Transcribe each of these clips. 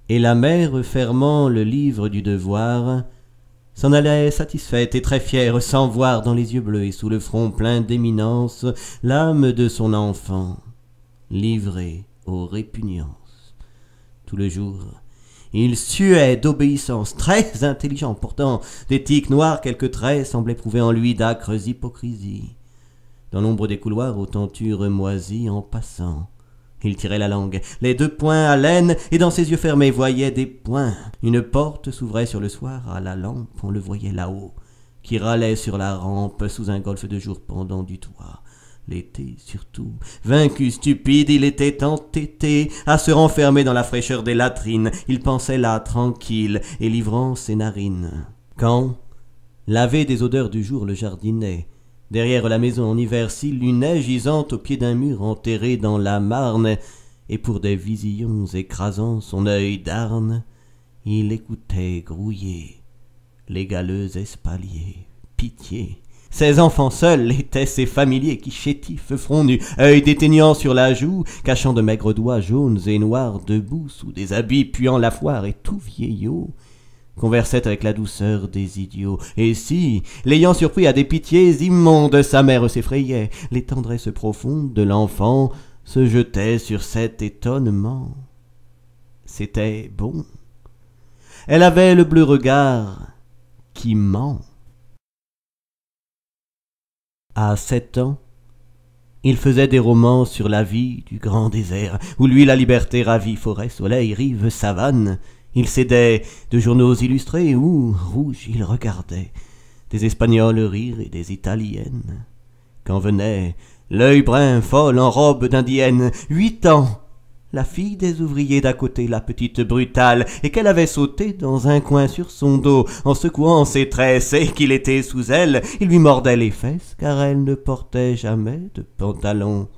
Et la mère, fermant le livre du devoir, s'en allait satisfaite et très fière, sans voir dans les yeux bleus et sous le front plein d'éminence l'âme de son enfant, livrée aux répugnances. Tout le jour, il suait d'obéissance, très intelligent pourtant, des tics noirs, quelques traits semblaient prouver en lui d'âcres hypocrisies. Dans l'ombre des couloirs aux tentures moisies, en passant, il tirait la langue, les deux poings à l'aine, et dans ses yeux fermés voyait des points. Une porte s'ouvrait sur le soir, à la lampe on le voyait là-haut, qui râlait sur la rampe sous un golfe de jour pendant du toit. L'été surtout, vaincu, stupide, il était entêté à se renfermer dans la fraîcheur des latrines. Il pensait là, tranquille, et livrant ses narines. Quand, lavé des odeurs du jour, le jardinet, derrière la maison en hiver s'illunait, gisant au pied d'un mur enterré dans la marne, et pour des visions écrasant son œil d'arne, il écoutait grouiller les galeux espaliers. Pitié! Ses enfants seuls étaient ses familiers qui, chétifs, front nu, œil déteignant sur la joue, cachant de maigres doigts jaunes et noirs, debout sous des habits puant la foire et tout vieillots, conversaient avec la douceur des idiots. Et si, l'ayant surpris à des pitiés immondes, sa mère s'effrayait, les tendresses profondes de l'enfant se jetaient sur cet étonnement. C'était bon. Elle avait le bleu regard qui ment. À 7 ans, il faisait des romans sur la vie du grand désert, où lui la liberté ravit, forêt, soleil, rive, savane. Il cédait de journaux illustrés où, rouge, il regardait des Espagnols rire et des Italiennes. Quand venait l'œil brun, folle, en robe d'indienne, 8 ans, la fille des ouvriers d'à côté, la petite brutale, et qu'elle avait sauté dans un coin sur son dos, en secouant ses tresses, et qu'il était sous elle, il lui mordait les fesses, car elle ne portait jamais de pantalon.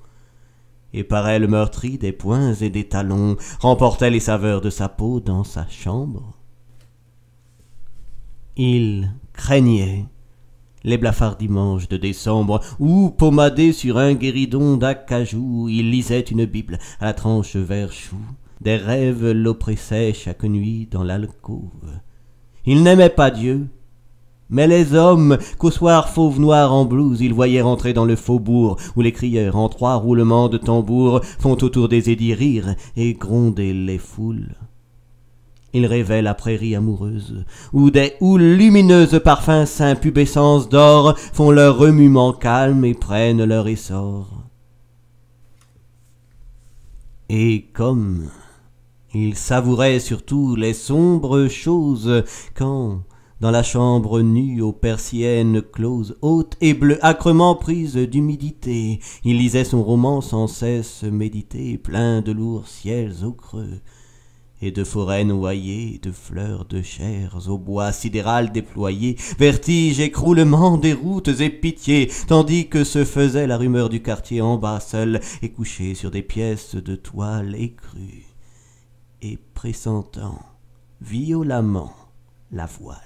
Et par elle meurtrie des poings et des talons, remportait les saveurs de sa peau dans sa chambre. Il craignait les blafards dimanches de décembre, où, pommadé sur un guéridon d'acajou, il lisait une Bible à la tranche vert chou. Des rêves l'oppressaient chaque nuit dans l'alcôve. Il n'aimait pas Dieu, mais les hommes qu'au soir fauve noir en blouse il voyait rentrer dans le faubourg, où les crieurs en 3 roulements de tambour font autour des édits rire et gronder les foules. Il rêvait la prairie amoureuse, où des houles lumineuses, parfums saints, pubescence d'or, font leur remuement calme et prennent leur essor. Et comme il savourait surtout les sombres choses, quand, dans la chambre nue aux persiennes closes, haute et bleue, âcrement prise d'humidité, il lisait son roman sans cesse médité, plein de lourds ciels au creux, et de forêts noyées, de fleurs de chair au bois sidéral déployé, vertige, écroulement des routes et pitié, tandis que se faisait la rumeur du quartier en bas seul, et couché sur des pièces de toile écrue, et pressentant violemment la voile.